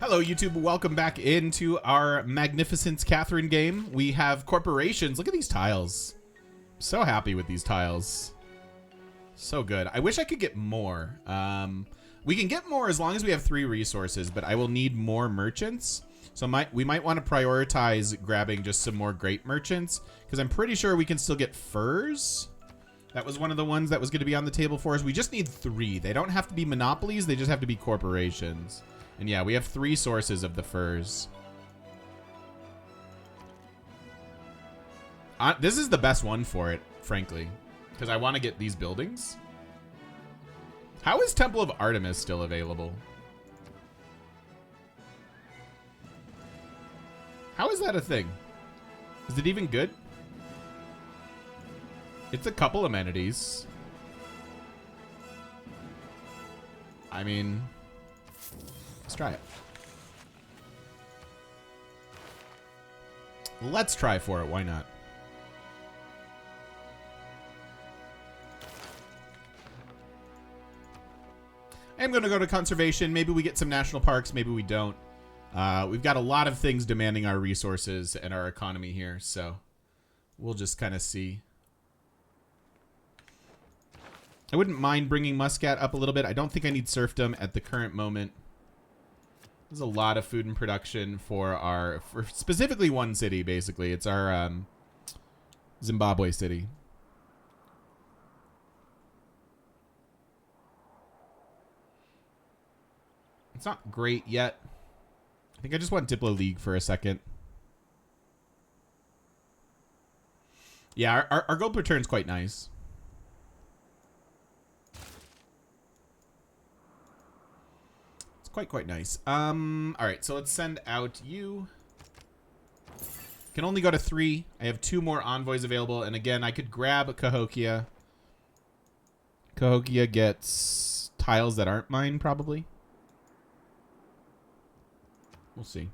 Hello, YouTube. Welcome back into our Magnificence Catherine game. We have corporations. Look at these tiles. So happy with these tiles. So good. I wish I could get more. We can get more as long as we have 3 resources, but I will need more merchants. So we might want to prioritize grabbing just some more great merchants, because I'm pretty sure we can still get furs. That was one of the ones that was going to be on the table for us. We just need 3. They don't have to be monopolies. They just have to be corporations. And yeah, we have 3 sources of the furs. This is the best one for it, frankly, because I want to get these buildings. How is Temple of Artemis still available? How is that a thing? Is it even good? It's a couple amenities. I mean, let's try it. Let's try for it. Why not? I'm going to go to conservation. Maybe we get some national parks. Maybe we don't. We've got a lot of things demanding our resources and our economy here, so we'll just kind of see. I wouldn't mind bringing Muscat up a little bit. I don't think I need serfdom at the current moment. There's a lot of food and production for specifically one city, basically. It's our Zimbabwe city. It's not great yet. I think I just want Diplo League for a second. Yeah, our gold per turn is quite nice. It's quite nice. All right, so let's send out you. Can only go to 3. I have 2 more envoys available, and again, I could grab Cahokia. Cahokia gets tiles that aren't mine, probably. We'll see.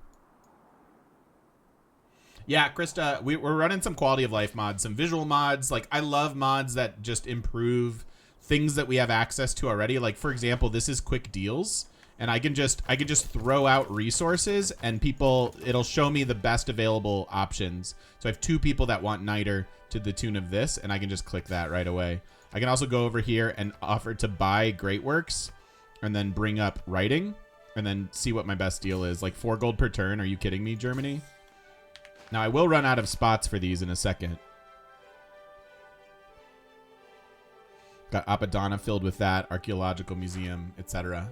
Yeah, Krista, we're running some quality of life mods, some visual mods. Like, I love mods that just improve things that we have access to already. Like, for example, this is quick deals, and I can just throw out resources, and it'll show me the best available options. So I have 2 people that want Niter to the tune of this, and I can just click that right away. I can also go over here and offer to buy Great Works, and then bring up writing. And then see what my best deal is. Like 4 gold per turn. Are you kidding me, Germany? Now, I will run out of spots for these in a second. Got Apadana filled with that. Archaeological Museum, etc.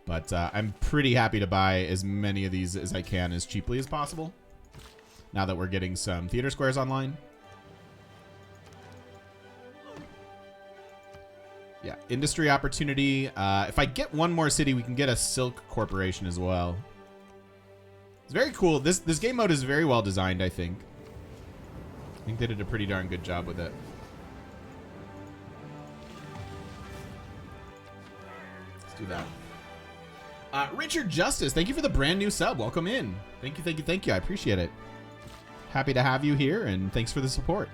But I'm pretty happy to buy as many of these as I can as cheaply as possible. Now that we're getting some theater squares online. Yeah, industry opportunity. If I get one more city, we can get a Silk Corporation as well. It's very cool. This game mode is very well designed, I think. I think they did a pretty darn good job with it. Let's do that. Richard Justice, thank you for the brand new sub. Welcome in. Thank you. I appreciate it. Happy to have you here, and thanks for the support.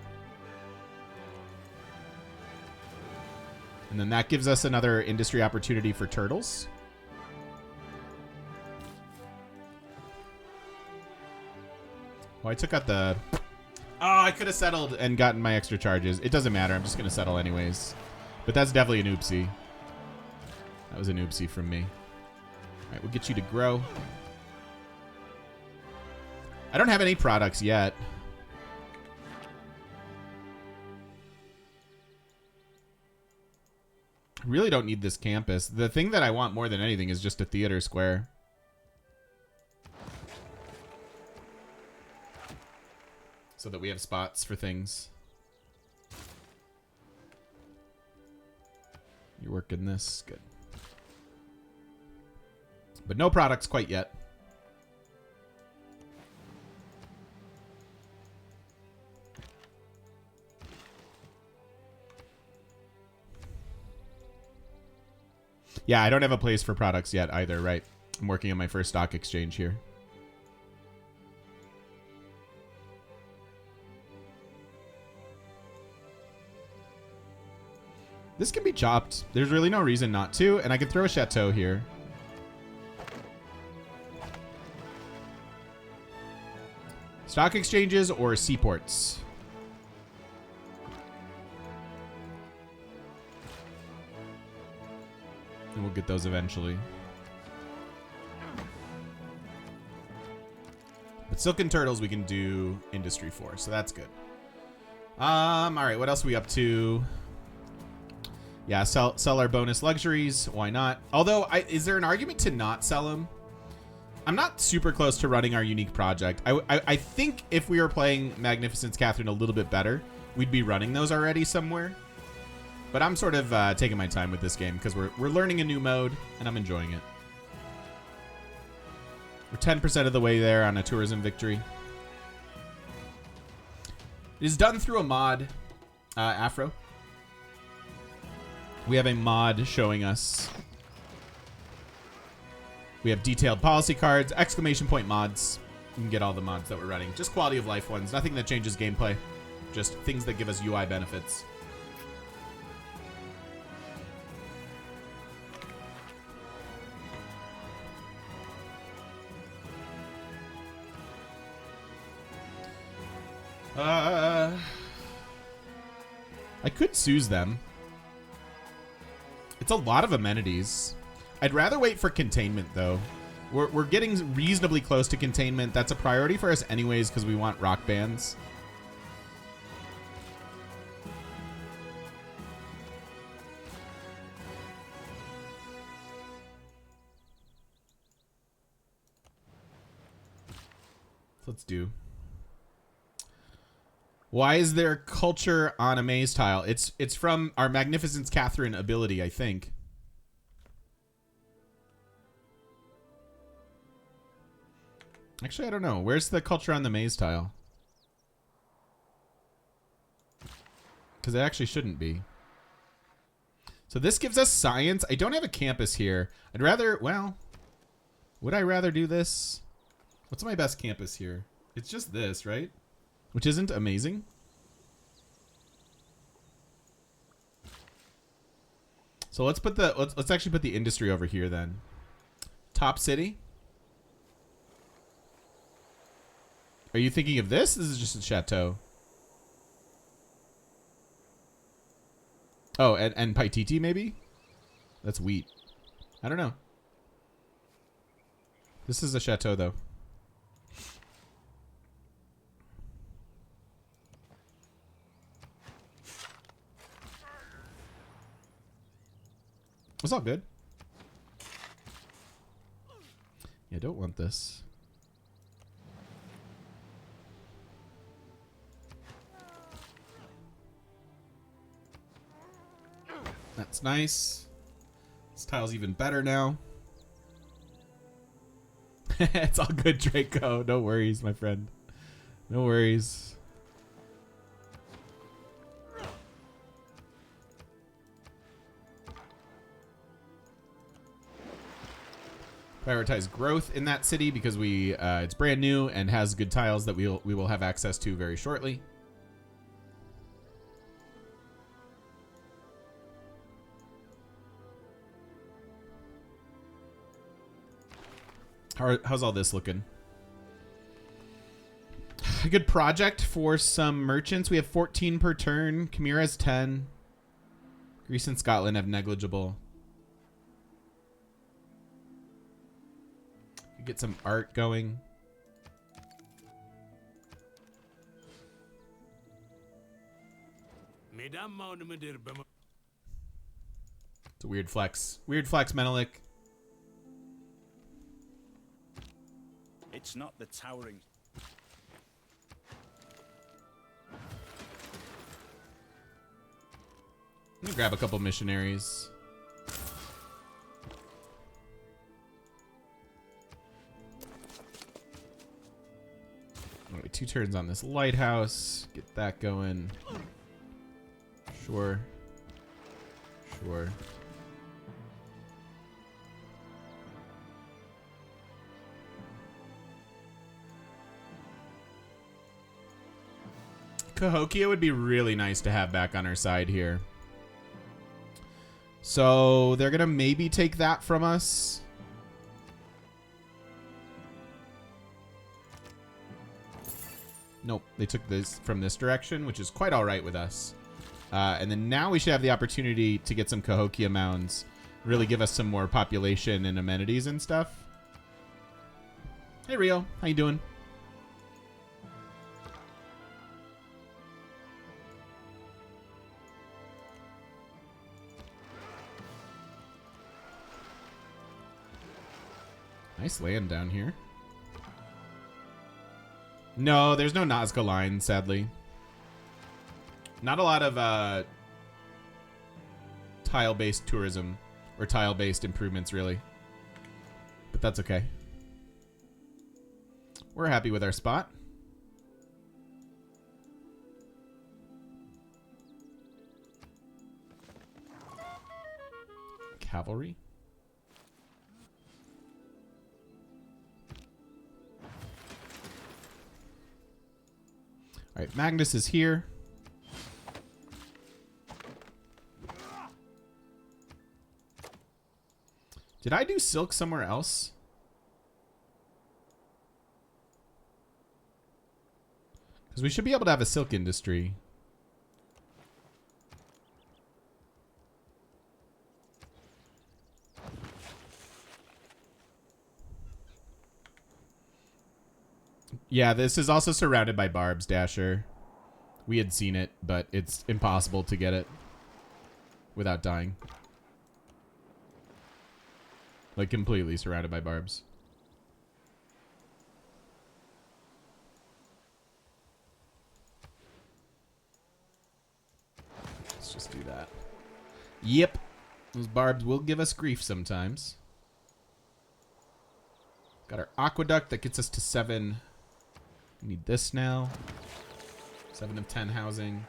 And then that gives us another industry opportunity for turtles. Well, I took out the... Oh, I could have settled and gotten my extra charges. It doesn't matter. I'm just going to settle anyways. But that's definitely an oopsie. That was an oopsie from me. All right, we'll get you to grow. I don't have any products yet. Really don't need this campus. The thing that I want more than anything is just a theater square. So that we have spots for things. You're working this. Good. But no products quite yet. Yeah, I don't have a place for products yet either, right? I'm working on my first stock exchange here. This can be chopped. There's really no reason not to, and I could throw a chateau here. Stock exchanges or seaports? And we'll get those eventually. But Silken Turtles we can do industry for, so that's good. All right, what else are we up to? Yeah, sell our bonus luxuries. Why not? Although, is there an argument to not sell them? I'm not super close to running our unique project. I think if we were playing Magnificence Catherine a little bit better, we'd be running those already somewhere. But I'm sort of taking my time with this game because we're learning a new mode and I'm enjoying it. We're 10% of the way there on a tourism victory. It is done through a mod, Afro. We have a mod showing us. We have detailed policy cards, exclamation point mods. You can get all the mods that we're running. Just quality of life ones. Nothing that changes gameplay. Just things that give us UI benefits. I could Suze them. It's a lot of amenities. I'd rather wait for containment, though. We're getting reasonably close to containment. That's a priority for us anyways because we want rock bands. Let's do. Why is there culture on a maze tile? It's from our Magnificence Catherine ability, I think. Actually, I don't know. Where's the culture on the maze tile? Because it actually shouldn't be. So this gives us science. I don't have a campus here. I'd rather, well, would I rather do this? What's my best campus here? It's just this, right? Which isn't amazing. So let's put the let's actually put the industry over here then. Top city. Are you thinking of this? This is just a chateau. Oh, and Paititi maybe? That's wheat. I don't know. This is a chateau though. It's all good. Yeah, don't want this. That's nice. This tile's even better now. It's all good, Draco. No worries, my friend. No worries. Prioritize growth in that city because we it's brand new and has good tiles that we will have access to very shortly. How's all this looking? A good project for some merchants. We have 14 per turn. Chimera has 10. Greece and Scotland have negligible. Get some art going. It's a weird flex. Weird flex, Menelik. It's not the towering. Let me grab a couple missionaries. Wait, 2 turns on this lighthouse. Get that going. Sure. Sure. Cahokia would be really nice to have back on our side here. So they're gonna maybe take that from us. Nope, they took this from this direction, which is quite all right with us. And then now we should have the opportunity to get some Cahokia mounds, really give us some more population and amenities and stuff. Hey, Rio, how you doing? Nice land down here. No, there's no Nazca line, sadly. Not a lot of tile-based tourism or tile-based improvements, really. But that's okay. We're happy with our spot. Cavalry. All right, Magnus is here. Did I do silk somewhere else? Because we should be able to have a silk industry. Yeah, this is also surrounded by barbs, Dasher. We had seen it, but it's impossible to get it without dying. Like, completely surrounded by barbs. Let's just do that. Yep. Those barbs will give us grief sometimes. Got our aqueduct that gets us to 7. We need this now. 7 of 10 housing.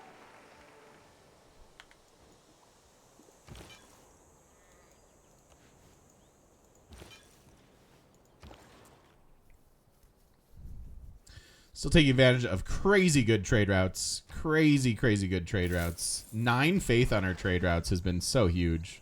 Still taking advantage of crazy good trade routes. Crazy good trade routes. 9 faith on our trade routes has been so huge.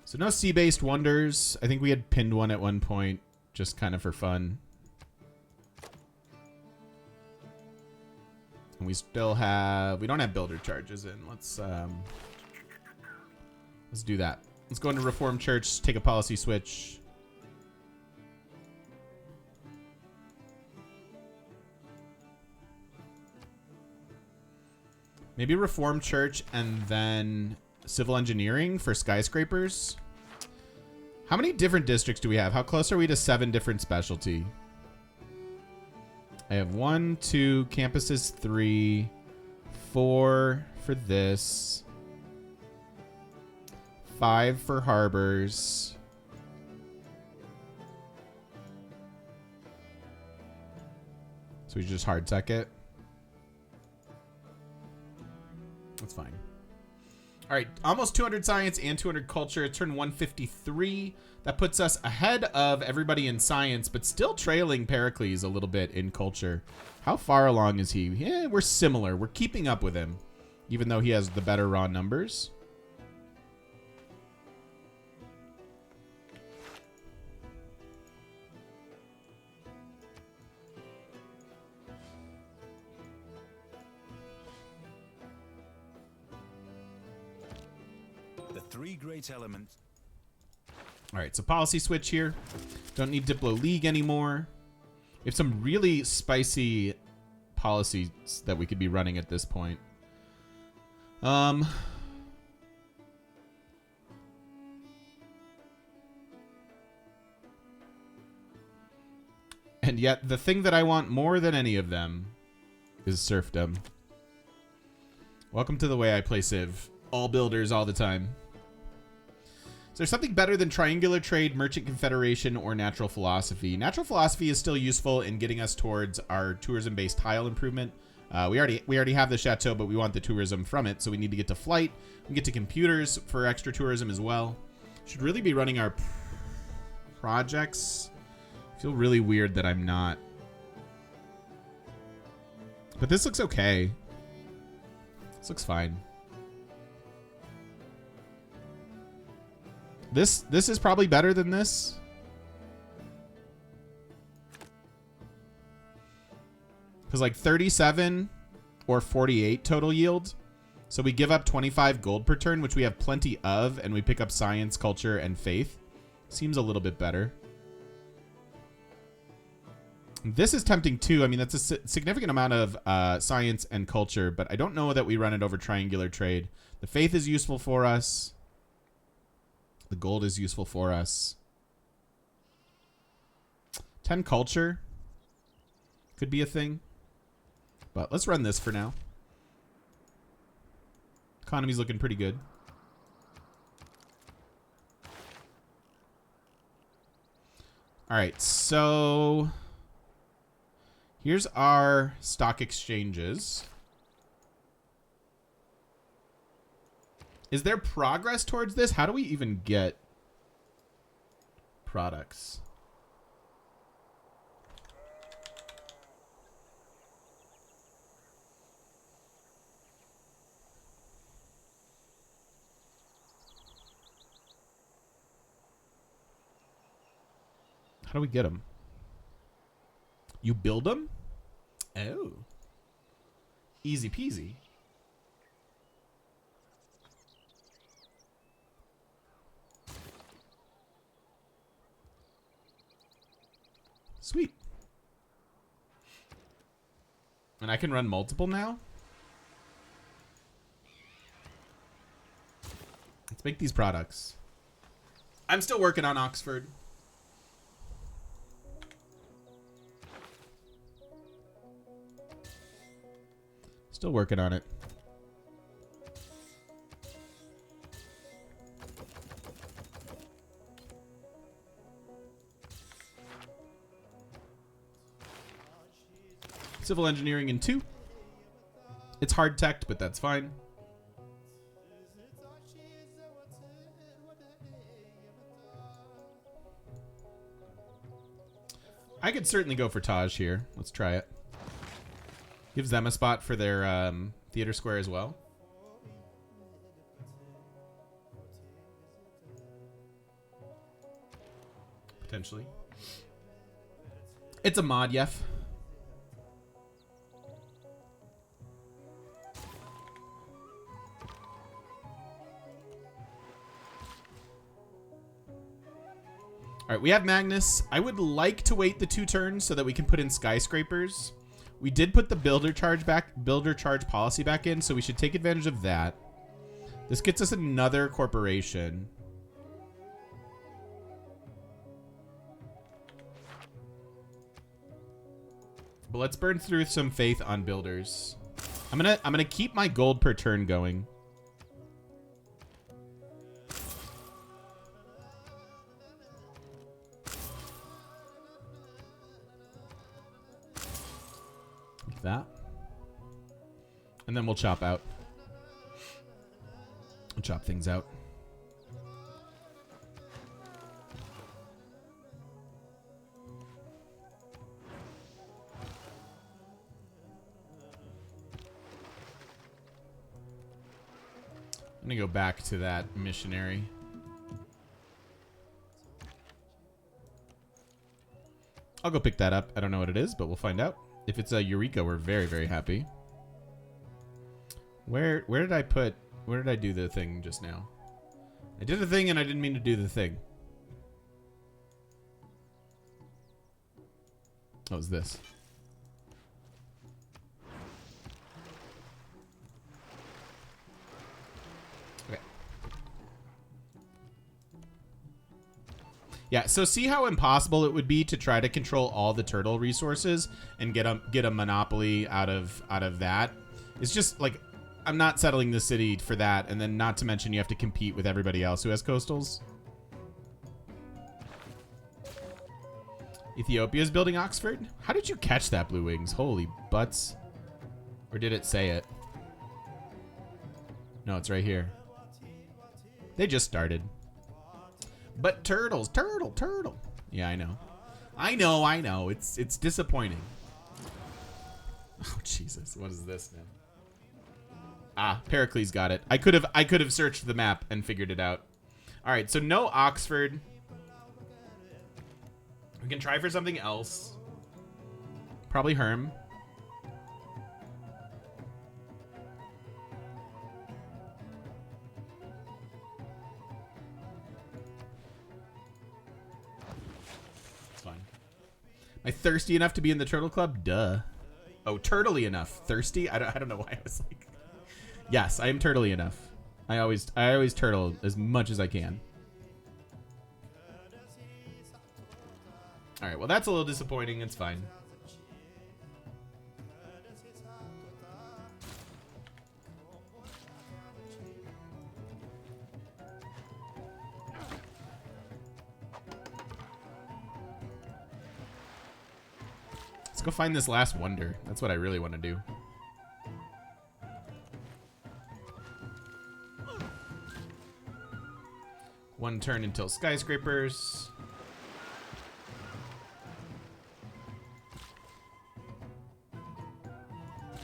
So no sea-based wonders. I think we had pinned one at one point, just kind of for fun. And we still have, we don't have builder charges in. Let's do that. Let's go into Reformed Church, take a policy switch. Maybe Reformed Church and then civil engineering for skyscrapers. How many different districts do we have? How close are we to 7 different specialty? I have 1, 2, campuses 3, 4 for this, 5 for harbors. So we just hard tech it. That's fine. All right, almost 200 science and 200 culture. Turn 153. That puts us ahead of everybody in science, but still trailing Pericles a little bit in culture. How far along is he? Yeah, we're similar. We're keeping up with him, even though he has the better raw numbers. The 3 great elements. All right, so policy switch here. Don't need Diplo League anymore. We have some really spicy policies that we could be running at this point. And yet the thing that I want more than any of them is serfdom. Welcome to the way I play Civ. All builders all the time. Is there something better than triangular trade, merchant confederation, or natural philosophy? Natural philosophy is still useful in getting us towards our tourism-based tile improvement. We already have the chateau, but we want the tourism from it, so we need to get to flight. We can get to computers for extra tourism as well. Should really be running our projects. I feel really weird that I'm not. But this looks okay. This looks fine. This is probably better than this. Because like 37 or 48 total yield. So we give up 25 gold per turn, which we have plenty of, and we pick up science, culture, and faith. Seems a little bit better. This is tempting too. I mean, that's a significant amount of science and culture, but I don't know that we run it over triangular trade. The faith is useful for us. The gold is useful for us. 10 culture could be a thing. But let's run this for now. Economy's looking pretty good. All right, so here's our stock exchanges. Is there progress towards this? How do we even get products? How do we get them? You build them? Oh. Easy peasy. Sweet. And I can run multiple now? Let's make these products. I'm still working on Oxford. Still working on it. Civil engineering in 2. It's hard teched, but that's fine. I could certainly go for Taj here. Let's try it. Gives them a spot for their theater square as well. Potentially. It's a mod, Yef. All right, we have Magnus. I would like to wait the 2 turns so that we can put in skyscrapers. We did put the builder charge policy back in, so we should take advantage of that. This gets us another corporation. But let's burn through some faith on builders. I'm gonna keep my gold per turn going. That, and then we'll chop out. We'll chop things out. I'm gonna go back to that missionary. I'll go pick that up. I don't know what it is, but we'll find out. If it's a Eureka, we're very, very happy. Where did I do the thing just now? I did a thing and I didn't mean to do the thing. What was this? Okay. Yeah, so see how impossible it would be to try to control all the turtle resources and get a monopoly out of that. It's just like, I'm not settling the city for that, and then not to mention you have to compete with everybody else who has coastals. Ethiopia's building Oxford? How did you catch that, Blue Wings? Holy butts. Or did it say it? No, it's right here. They just started. But turtles, turtle. Yeah, I know. I know. It's disappointing. Oh, Jesus. What is this now? Ah, Pericles got it. I could have searched the map and figured it out. All right, so no Oxford. We can try for something else. Probably Herm. It's fine. Am I thirsty enough to be in the Turtle Club? Duh. Oh, turtley enough. Thirsty? I don't know why I was like... Yes, I am turtley enough. I always turtle as much as I can. All right, well, that's a little disappointing. It's fine. Let's go find this last wonder. That's what I really want to do. One turn until skyscrapers.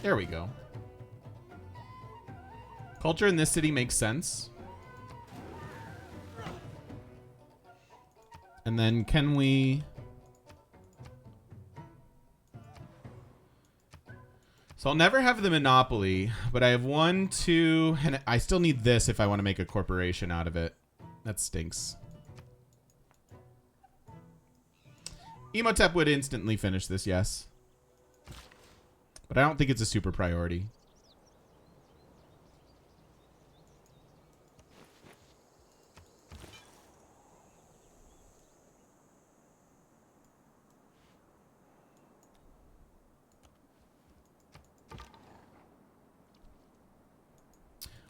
There we go. Culture in this city makes sense. And then can we... So I'll never have the monopoly, but I have 1, 2, and I still need this if I want to make a corporation out of it. That stinks. Emotep would instantly finish this, yes. But I don't think it's a super priority.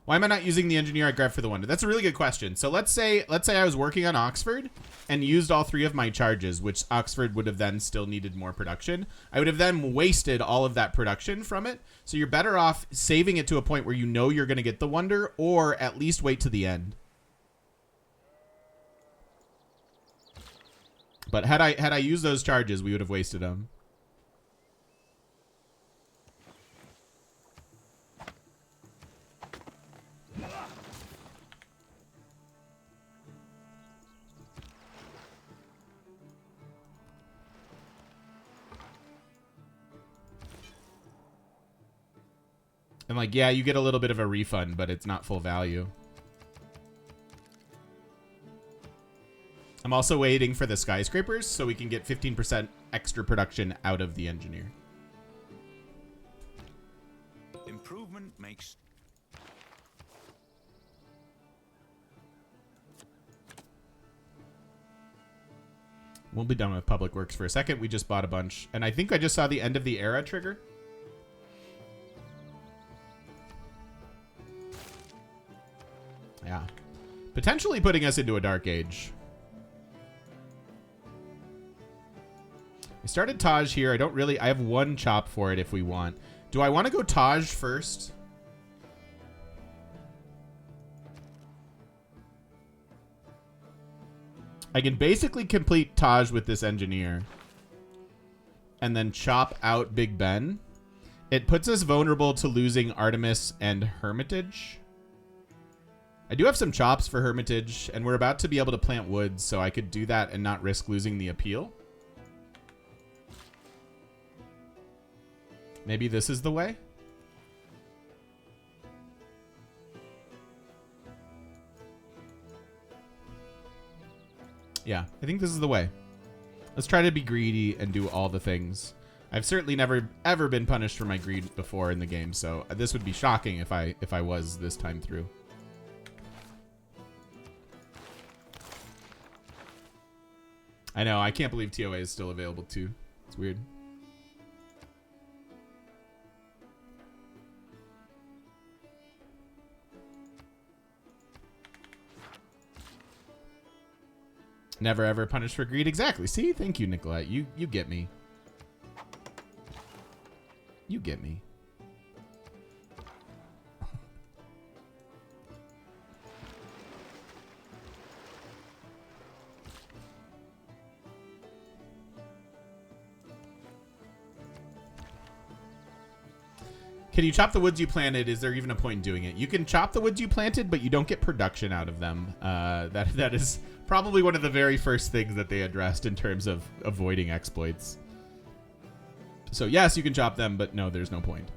Why am I not using the engineer I grabbed for the wonder? That's a really good question. So let's say I was working on Oxford and used all 3 of my charges, which Oxford would have then still needed more production. I would have then wasted all of that production from it. So you're better off saving it to a point where you know you're going to get the wonder, or at least wait to the end. But had I used those charges, we would have wasted them. And like, yeah, you get a little bit of a refund, but it's not full value. I'm also waiting for the skyscrapers so we can get 15% extra production out of the engineer. Improvement makes... We'll be done with public works for a second. We just bought a bunch. And I think I just saw the end of the era trigger. Yeah. Potentially putting us into a dark age. I started Taj here. I have 1 chop for it if we want. Do I want to go Taj first? I can basically complete Taj with this engineer. And then chop out Big Ben. It puts us vulnerable to losing Artemis and Hermitage. I do have some chops for Hermitage, and we're about to be able to plant woods, so I could do that and not risk losing the appeal. Maybe this is the way? Yeah, I think this is the way. Let's try to be greedy and do all the things. I've certainly never, ever been punished for my greed before in the game, so this would be shocking if I was this time through. I know, I can't believe TOA is still available too. It's weird. Never ever punished for greed. Exactly. See? Thank you, Nicolette. You get me. You get me. Can you chop the woods you planted? Is there even a point in doing it? You can chop the woods you planted, but you don't get production out of them. That is probably one of the very first things that they addressed in terms of avoiding exploits. So yes, you can chop them, but no, there's no point.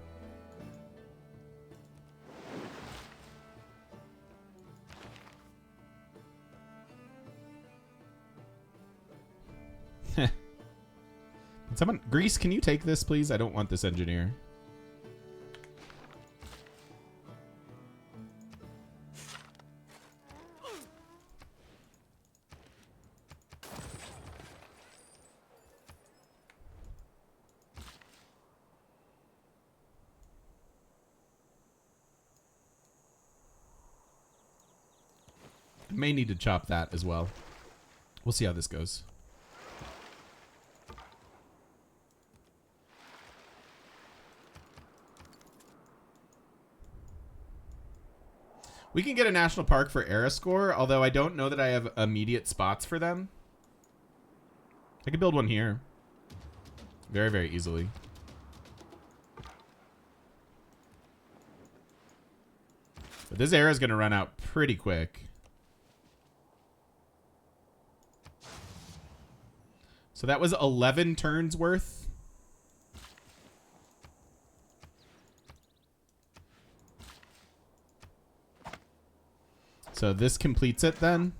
Someone, Grease, can you take this, please? I don't want this engineer. I may need to chop that as well. We'll see how this goes. We can get a national park for Erascore, although I don't know that I have immediate spots for them. I could build one here. Very, very easily. But this era is going to run out pretty quick. So that was 11 turns worth. So this completes it then.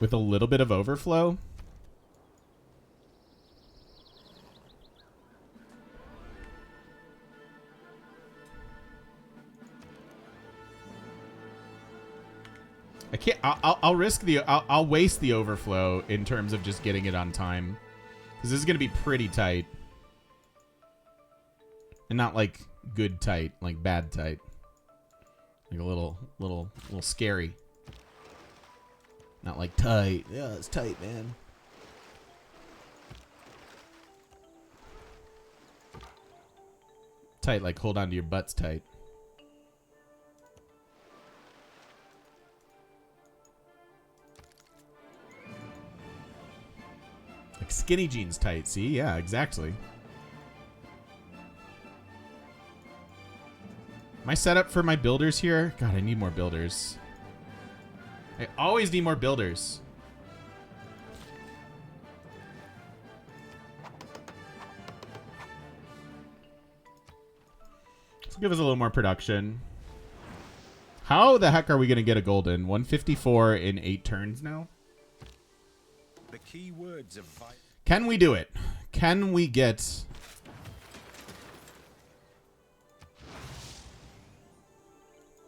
With a little bit of overflow. I can't. I'll risk the. I'll waste the overflow in terms of just getting it on time. Because this is going to be pretty tight. And not like good tight, like bad tight. Like a little scary. Not like tight. Yeah, it's tight, man. Tight, like hold on to your butts tight. Like skinny jeans tight, see? Yeah, exactly. Am I set up for my builders here? God, I need more builders. I always need more builders. Let's give us a little more production. How the heck are we going to get a golden? 154 in 8 turns now? The key words of Can we do it? Can we get...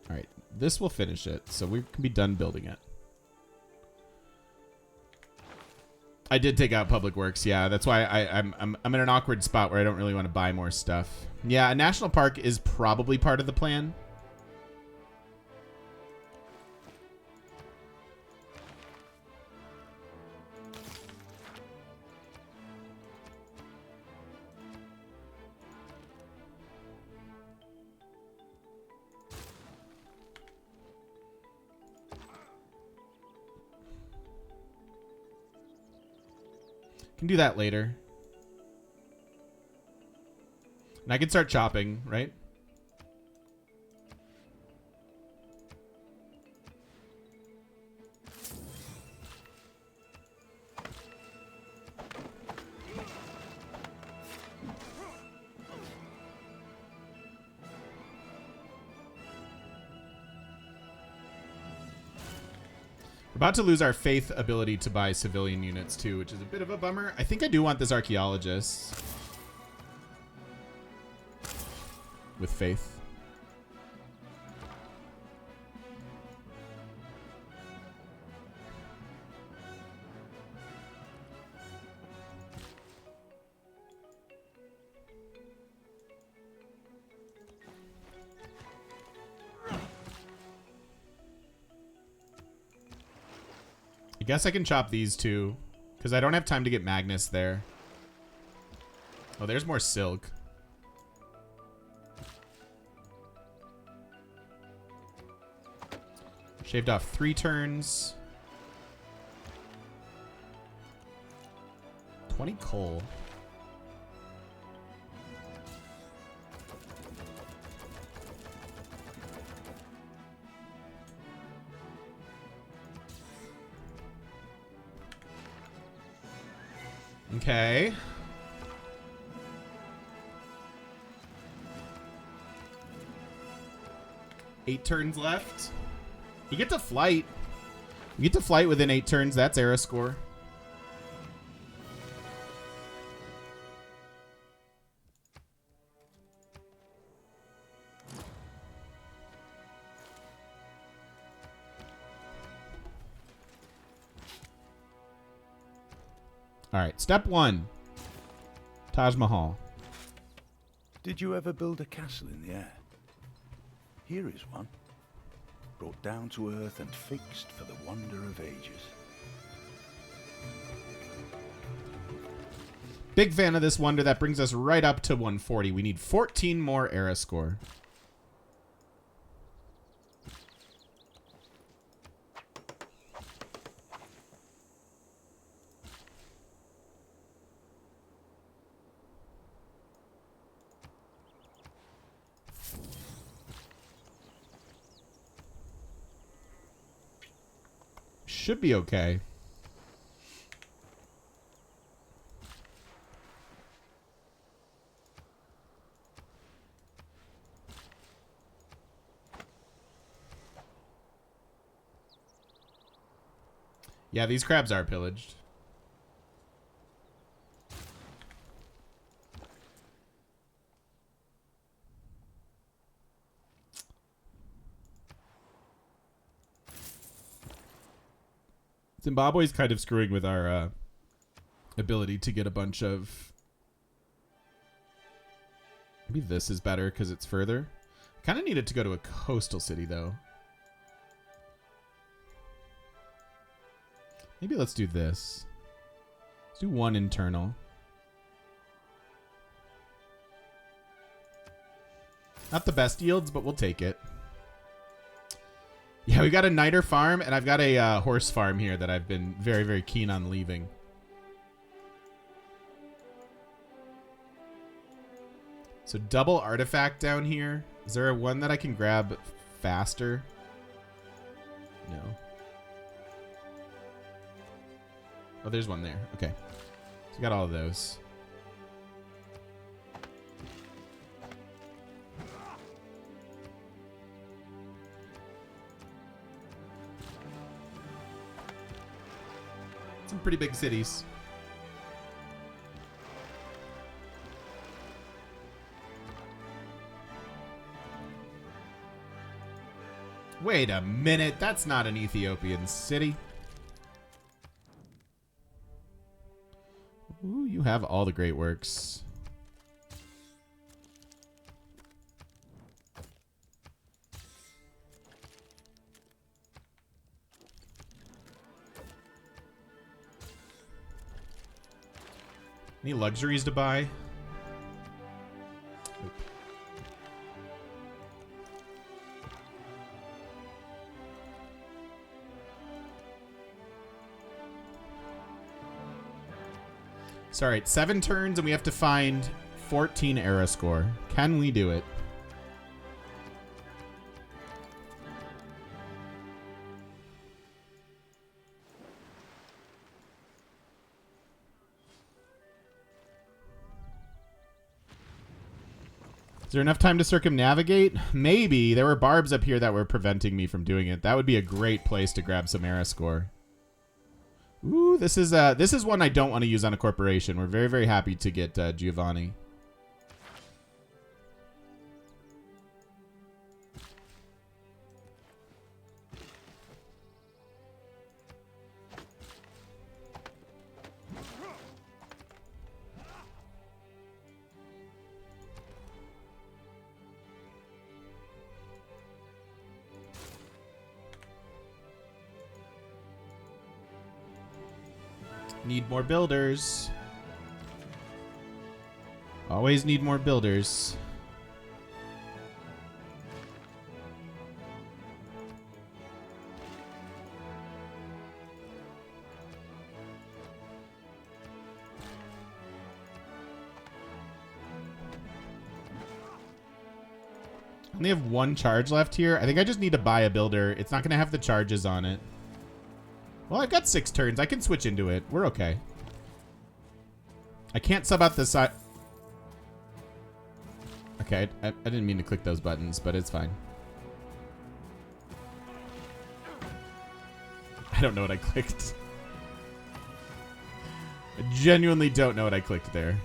All right, this will finish it, so we can be done building it. I did take out Public Works, yeah. That's why I'm in an awkward spot where I don't really want to buy more stuff. Yeah, a national park is probably part of the plan. Can do that later. And I can start chopping, right? About to lose our faith ability to buy civilian units too, which is a bit of a bummer. I think I do want this archaeologist with faith. I guess I can chop these two because I don't have time to get Magnus there. Oh, there's more silk. Shaved off 3 turns. 20 coal. Okay. Eight turns left. You get to flight. You get to flight within 8 turns. That's era score. All right, step 1. Taj Mahal. Did you ever build a castle in the air? Here is one. Brought down to earth and fixed for the wonder of ages. Big fan of this wonder. That brings us right up to 140. We need 14 more era score. Should be okay. Yeah, these crabs are pillaged. Zimbabwe's kind of screwing with our ability to get a bunch of... Maybe this is better because it's further. Kind of need it to go to a coastal city, though. Maybe let's do this. Let's do 1 internal. Not the best yields, but we'll take it. Yeah, we got a niter farm, and I've got a horse farm here that I've been very, very keen on leaving. So double artifact down here. Is there one that I can grab faster? No. Oh, there's one there. Okay. So we got all of those. Some pretty big cities. Wait a minute, that's not an Ethiopian city. Ooh, you have all the great works. Any luxuries to buy? Nope. So, all right, 7 turns and we have to find 14 era score. Can we do it? Is there enough time to circumnavigate? Maybe. There were barbs up here that were preventing me from doing it. That would be a great place to grab some era score. Ooh, this is one I don't want to use on a corporation. We're very, very happy to get Giovanni. Need more builders. Always need more builders. Only have one charge left here. I think I just need to buy a builder. It's not going to have the charges on it. Well, I've got 6 turns. I can switch into it. We're okay. I can't sub out the side. Okay, I didn't mean to click those buttons, but it's fine. I don't know what I clicked. I genuinely don't know what I clicked there.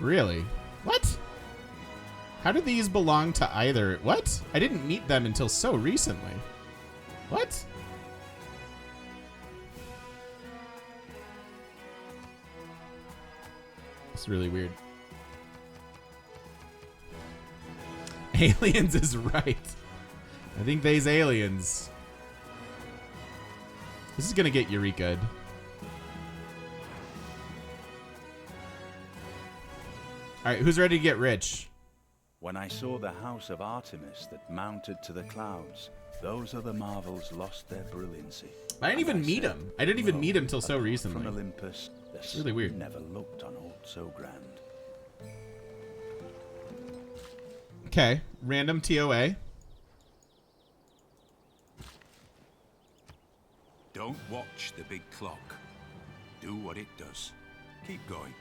Really? What? How do these belong to either? What? I didn't meet them until so recently. What? It's really weird. Aliens is right. I think they's aliens. This is gonna get Eureka-ed. All right, who's ready to get rich? When I saw the house of Artemis that mounted to the clouds, those other marvels lost their brilliancy. I didn't even meet him. I didn't even meet him till so apart recently. From Olympus, It's really weird. Never looked on aught so grand. Okay, random TOA. Don't watch the big clock. Do what it does. Keep going.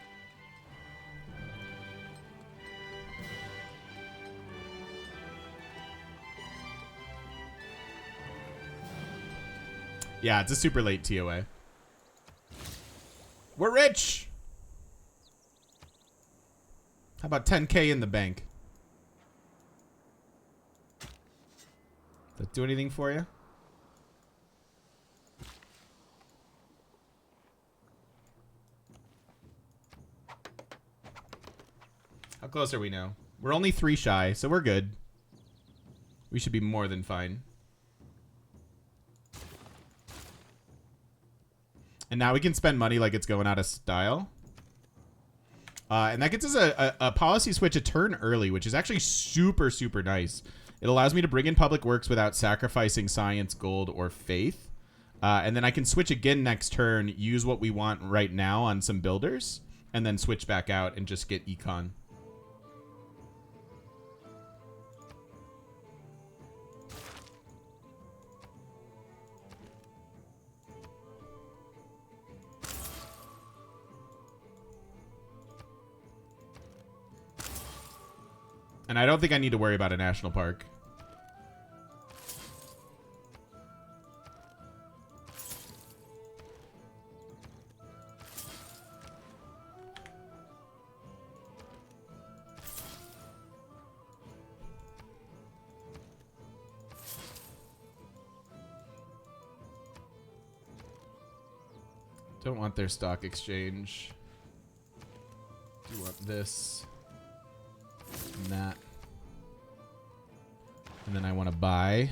Yeah, it's a super late TOA. We're rich! How about 10K in the bank? Does that do anything for you? How close are we now? We're only 3 shy, so we're good. We should be more than fine. And now we can spend money like it's going out of style. And that gets us a policy switch a turn early, which is actually super, super nice. It allows me to bring in public works without sacrificing science, gold, or faith. And then I can switch again next turn, use what we want right now on some builders, and then switch back out and just get econ. And I don't think I need to worry about a national park. Don't want their stock exchange. Do want this. And that. And then I want to buy.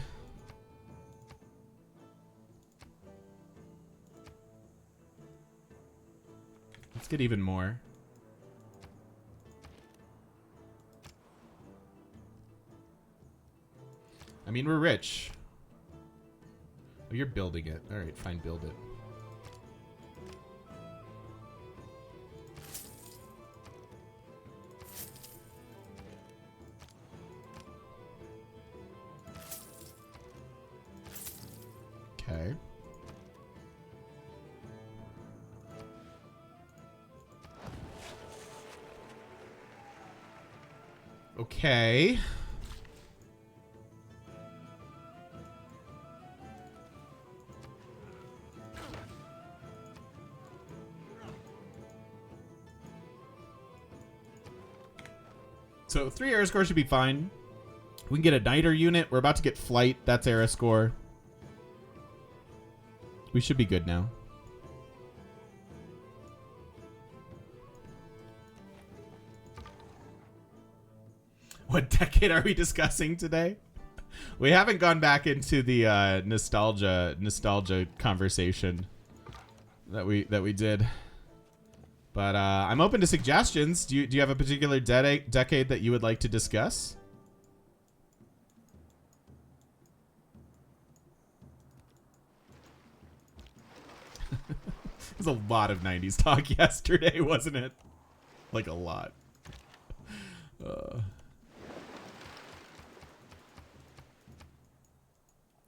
Let's get even more. I mean, we're rich. Oh, you're building it. All right, fine, build it. Okay. Okay. So 3 era score should be fine. We can get a niter unit. We're about to get flight. That's era score. We should be good now. What decade are we discussing today? We haven't gone back into the nostalgia conversation that we did. But I'm open to suggestions. Do you have a particular decade that you would like to discuss? There's a lot of 90s talk yesterday, wasn't it? Like a lot.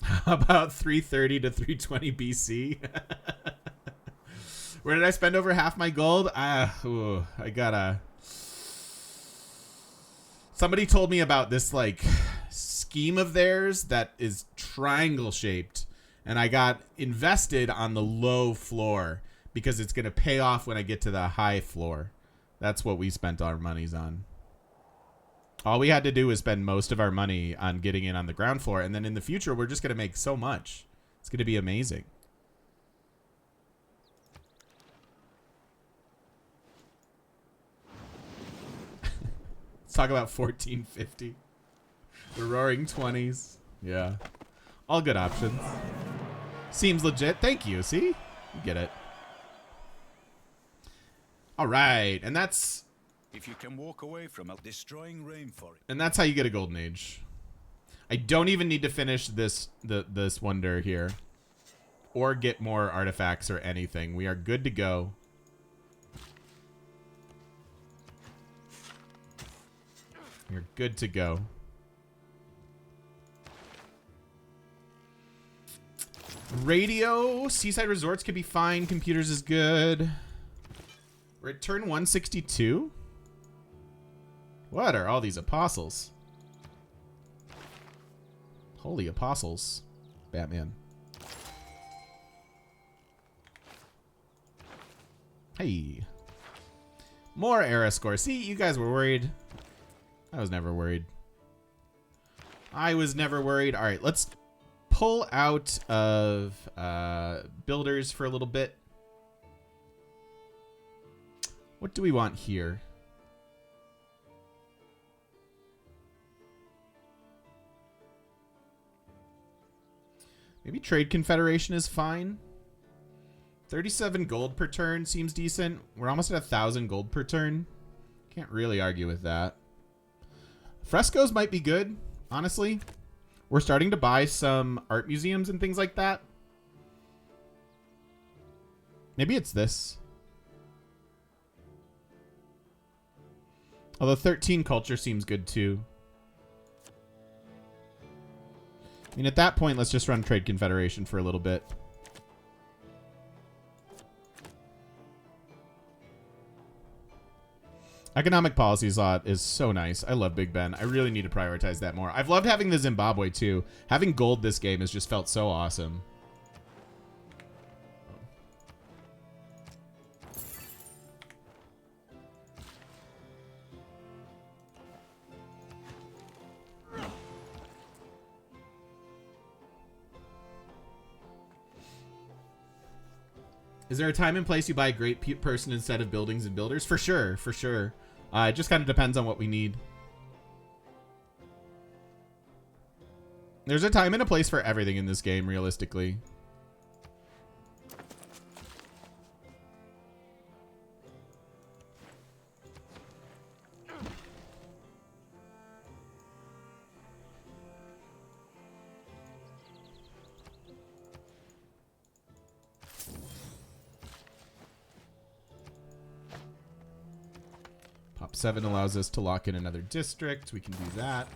How about 330 to 320 BC? Where did I spend over half my gold? I gotta... Somebody told me about this like scheme of theirs that is triangle shaped, and I got invested on the low floor because it's gonna pay off when I get to the high floor. That's what we spent our monies on. All we had to do was spend most of our money on getting in on the ground floor, and then in the future we're just gonna make so much. It's gonna be amazing. Let's talk about 1450. The Roaring 20s. Yeah. All good options. Seems legit. Thank you. See? You get it. All right. And that's... If you can walk away from a destroying rainforest. And that's how you get a golden age. I don't even need to finish this wonder here. Or get more artifacts or anything. We are good to go. You're good to go. Radio, Seaside Resorts could be fine. Computers is good. We're at turn 162. What are all these apostles? Holy apostles. Batman. Hey. More era score. See, you guys were worried. I was never worried. I was never worried. All right, let's pull out of builders for a little bit. What do we want here? Maybe Trade Confederation is fine. 37 gold per turn seems decent. We're almost at 1,000 gold per turn. Can't really argue with that. Frescoes might be good, honestly. We're starting to buy some art museums and things like that. Maybe it's this. Although 13 culture seems good too. I mean, at that point, let's just run Trade Confederation for a little bit. Economic policy slot is so nice. I love Big Ben. I really need to prioritize that more. I've loved having the Zimbabwe too. Having gold this game has just felt so awesome. Is there a time and place you buy a great person instead of buildings and builders? For sure, for sure. It just kind of depends on what we need. There's a time and a place for everything in this game, realistically. Pop 7 allows us to lock in another district. We can do that.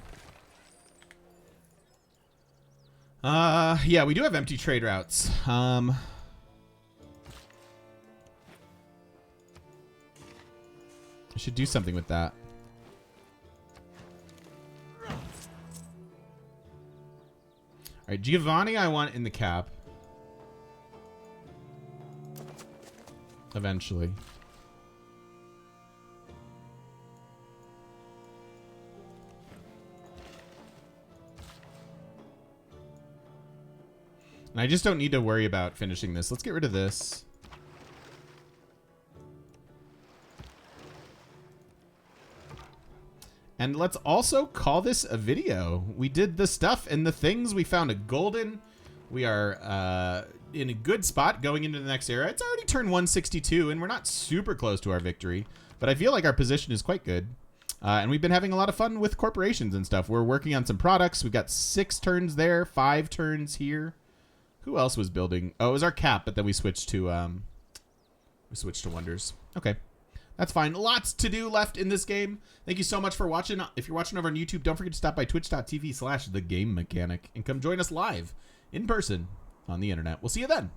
Yeah, we do have empty trade routes. I should do something with that. All right, Giovanni I want in the cap. Eventually. And I just don't need to worry about finishing this. Let's get rid of this. And let's also call this a video. We did the stuff and the things. We found a golden. We are in a good spot going into the next era. It's already turned 162, and we're not super close to our victory. But I feel like our position is quite good. And we've been having a lot of fun with corporations and stuff. We're working on some products. We've got 6 turns there, 5 turns here. Who else was building? Oh, it was our cap, but then we switched to wonders. Okay. That's fine. Lots to do left in this game. Thank you so much for watching. If you're watching over on YouTube, don't forget to stop by twitch.tv/thegamemechanic and come join us live in person on the internet. We'll see you then.